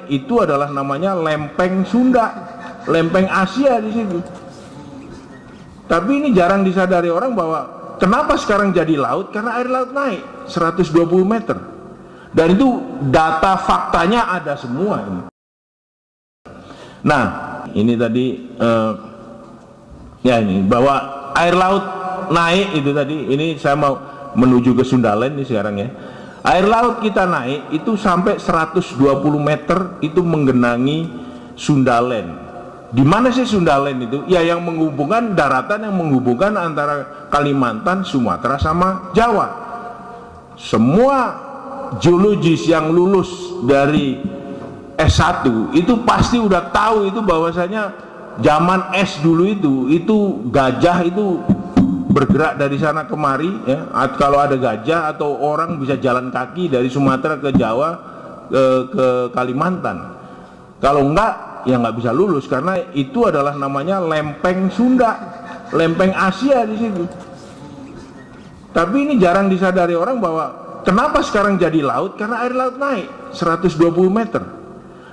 itu adalah namanya lempeng Sunda, lempeng Asia di situ. Tapi ini jarang disadari orang bahwa kenapa sekarang jadi laut, karena air laut naik 120 meter. Dan itu data faktanya ada semua ini. Nah, ini tadi ya ini bahwa air laut naik itu tadi, ini saya mau menuju ke Sundaland nih sekarang ya. Air laut kita naik itu sampai 120 meter itu menggenangi Sundaland. Di mana sih Sundaland itu? Ya yang menghubungkan daratan yang menghubungkan antara Kalimantan, Sumatera sama Jawa. Semua geologis yang lulus dari S1 itu pasti udah tahu itu bahwasanya zaman es dulu itu gajah itu bergerak dari sana kemari ya. Kalau ada gajah atau orang bisa jalan kaki dari Sumatera ke Jawa ke Kalimantan. Kalau enggak ya nggak bisa lulus karena itu adalah namanya lempeng Sunda, lempeng Asia di situ. Tapi ini jarang disadari orang bahwa kenapa sekarang jadi laut, karena air laut naik 120 meter.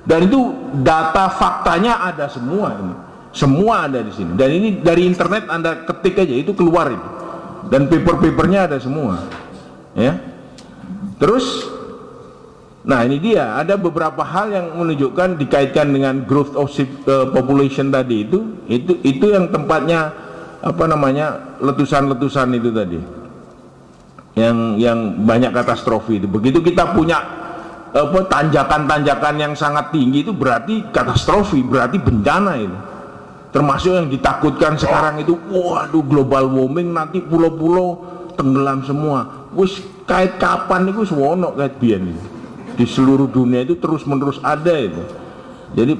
Dan itu data faktanya ada semua ini. Semua ada di sini. Dan ini dari internet Anda ketik aja itu keluar itu. Dan paper-papernya ada semua. Ya. Terus nah ini dia, ada beberapa hal yang menunjukkan dikaitkan dengan growth of population tadi itu yang tempatnya apa namanya letusan-letusan itu tadi. Yang banyak katastrofi itu. Begitu kita punya tanjakan-tanjakan yang sangat tinggi itu berarti katastrofi, berarti bencana itu. Termasuk yang ditakutkan sekarang itu, waduh global warming nanti pulau-pulau tenggelam semua. Wis kait kapan itu sewono kait biyen itu. Di seluruh dunia itu terus-menerus ada itu. Jadi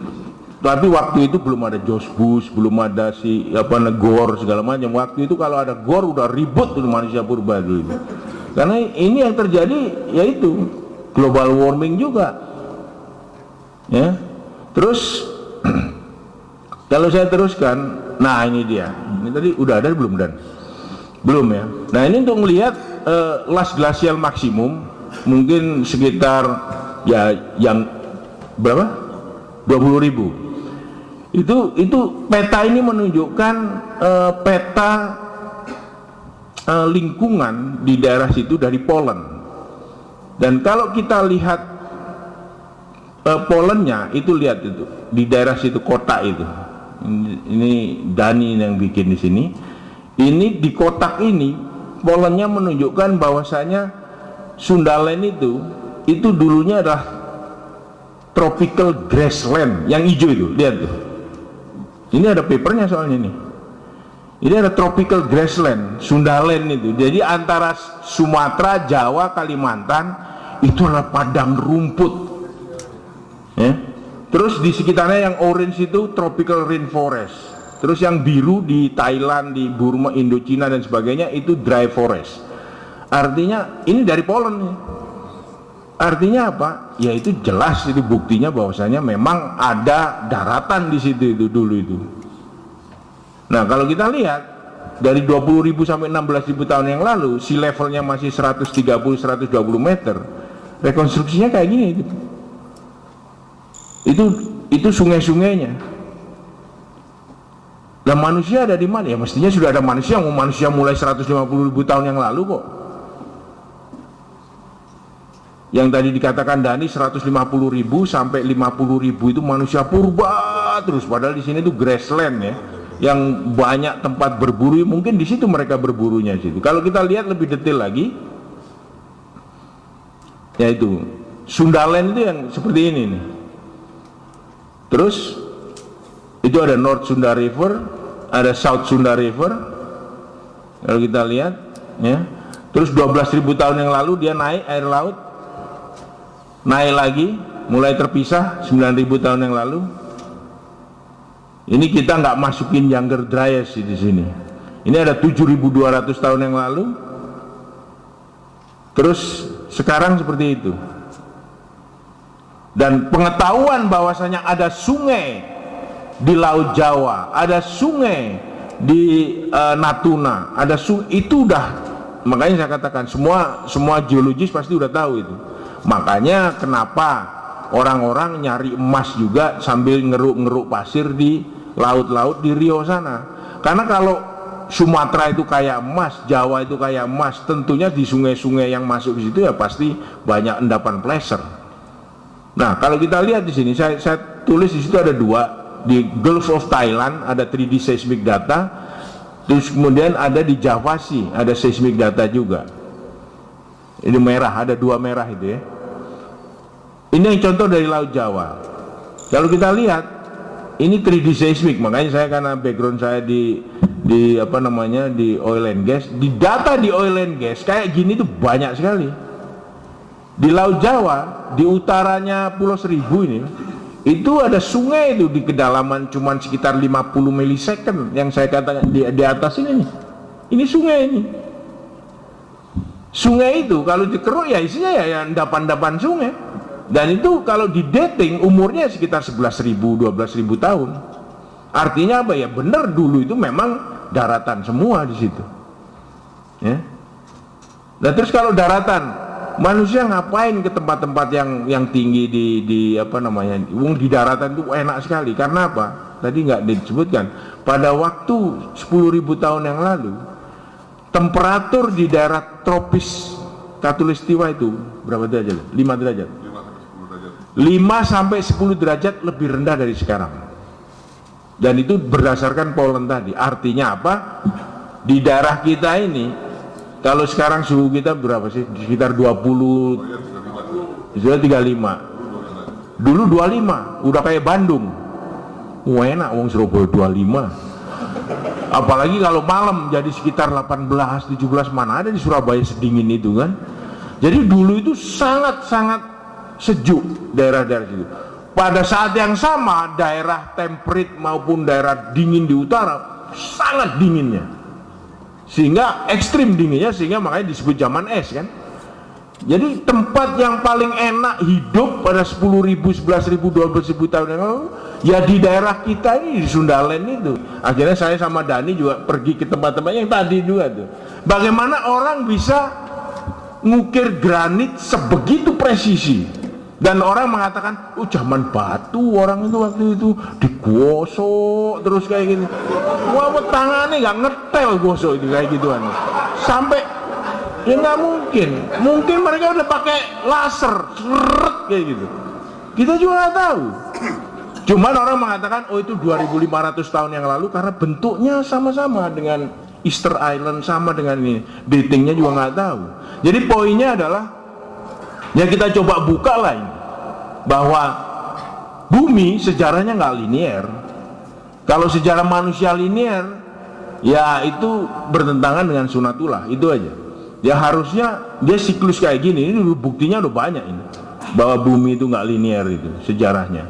tapi waktu itu belum ada George Bush, belum ada si Gore segala macam. Waktu itu kalau ada Gore udah ribut tuh manusia purba dulu itu. Karena ini yang terjadi yaitu global warming juga. Ya. Terus kalau saya teruskan, nah ini dia. Ini tadi udah ada belum Dan? Belum ya. Nah ini untuk melihat last glacial maximum mungkin sekitar ya yang berapa? 20.000. Itu peta ini menunjukkan peta lingkungan di daerah situ dari Poland. Dan kalau kita lihat Polandnya itu lihat itu di daerah situ kota itu. Ini Dani yang bikin di sini. Ini di kotak ini Polandnya menunjukkan bahwasanya Sundaland itu dulunya adalah tropical grassland yang hijau itu, lihat tuh. Ini ada papernya soalnya nih. Ini ada tropical grassland Sundaland itu. Jadi antara Sumatera, Jawa, Kalimantan itu adalah padang rumput. Ya. Terus di sekitarnya yang orange itu tropical rainforest. Terus yang biru di Thailand, di Burma, Indochina dan sebagainya itu dry forest. Artinya ini dari Poland nih. Artinya apa? Ya itu jelas itu buktinya bahwasanya memang ada daratan di situ itu dulu itu. Nah kalau kita lihat dari 20.000 sampai 16.000 tahun yang lalu, sea levelnya masih 130-120 meter. Rekonstruksinya kayak gini itu. Itu sungai-sungainya. Dan manusia ada di mana? Ya mestinya sudah ada manusia mulai 150.000 tahun yang lalu kok. Yang tadi dikatakan Dani 150.000 sampai 50.000 itu manusia purba terus, padahal di sini itu grassland ya, yang banyak tempat berburu, mungkin di situ mereka berburunya situ. Kalau kita lihat lebih detail lagi, yaitu Sundaland itu yang seperti ini nih. Terus itu ada North Sunda River, ada South Sunda River. Kalau kita lihat ya. Terus 12.000 tahun yang lalu dia naik air laut. Naik lagi, mulai terpisah 9.000 tahun yang lalu. Ini kita nggak masukin Younger Dryas di sini. Ini ada 7.200 tahun yang lalu. Terus sekarang seperti itu. Dan pengetahuan bahwasanya ada sungai di Laut Jawa, ada sungai di Natuna, ada sungai itu udah, makanya saya katakan semua geologis pasti udah tahu itu. Makanya kenapa orang-orang nyari emas juga sambil ngeruk-ngeruk pasir di laut-laut di Rio sana. Karena kalau Sumatera itu kayak emas, Jawa itu kayak emas, tentunya di sungai-sungai yang masuk di situ ya pasti banyak endapan pleasure. Nah, kalau kita lihat di sini, saya tulis di situ ada dua, di Gulf of Thailand ada 3D seismic data, terus kemudian ada di Java Sea ada seismic data juga. Ini merah, ada dua merah itu ya. Ini yang contoh dari Laut Jawa. Kalau kita lihat, ini 3D seismic, makanya saya karena background saya di apa namanya di oil and gas, di data di oil and gas kayak gini tuh banyak sekali. Di Laut Jawa, di utaranya Pulau Seribu ini, itu ada sungai itu di kedalaman cuman sekitar 50 milisecond yang saya katakan di atas ini. Ini sungai ini. Sungai itu kalau dikeruk ya isinya ya endapan-endapan sungai. Dan itu kalau di dating umurnya sekitar 11.000, 12.000 tahun. Artinya apa ya? Benar dulu itu memang daratan semua di situ. Ya. Nah terus kalau daratan, manusia ngapain ke tempat-tempat yang tinggi di apa namanya? Di daratan itu enak sekali. Karena apa? Tadi nggak disebutkan. Pada waktu 10.000 tahun yang lalu, temperatur di daerah tropis Khatulistiwa itu berapa derajat? 5 derajat. 5 sampai 10 derajat lebih rendah dari sekarang. Dan itu berdasarkan pollen tadi. Artinya apa? Di daerah kita ini, kalau sekarang suhu kita berapa sih? Sekitar 20, sudah 35. Dulu 25, udah kayak Bandung. Wah enak, wong Surabaya 25. Apalagi kalau malam jadi sekitar 18, 17, mana ada di Surabaya sedingin itu kan. Jadi dulu itu sangat-sangat sejuk daerah-daerah itu. Pada saat yang sama daerah temperate maupun daerah dingin di utara sangat dinginnya, sehingga ekstrim dinginnya, sehingga makanya disebut zaman es kan. Jadi tempat yang paling enak hidup pada 10.000, 11.000, 12.000 tahun yang lalu ya di daerah kita ini, di Sundalen itu. Akhirnya saya sama Dani juga pergi ke tempat-tempat yang tadi juga tuh. Bagaimana orang bisa ngukir granit sebegitu presisi. Dan orang mengatakan, oh zaman batu orang itu waktu itu digosok terus kayak gini. Wah tangannya nggak ngetel gosok itu kayak gituan. Sampai ya nggak mungkin. Mungkin mereka udah pakai laser, seret kayak gitu. Kita juga nggak tahu. Cuman orang mengatakan, oh itu 2.500 tahun yang lalu karena bentuknya sama-sama dengan Easter Island, sama dengan ini. Datingnya juga nggak tahu. Jadi poinnya adalah ya kita coba buka lah ini, bahwa bumi sejarahnya nggak linear. Kalau sejarah manusia linear, ya itu bertentangan dengan sunatullah, itu aja. Ya harusnya dia siklus kayak gini, ini buktinya udah banyak ini, bahwa bumi itu nggak linear itu sejarahnya.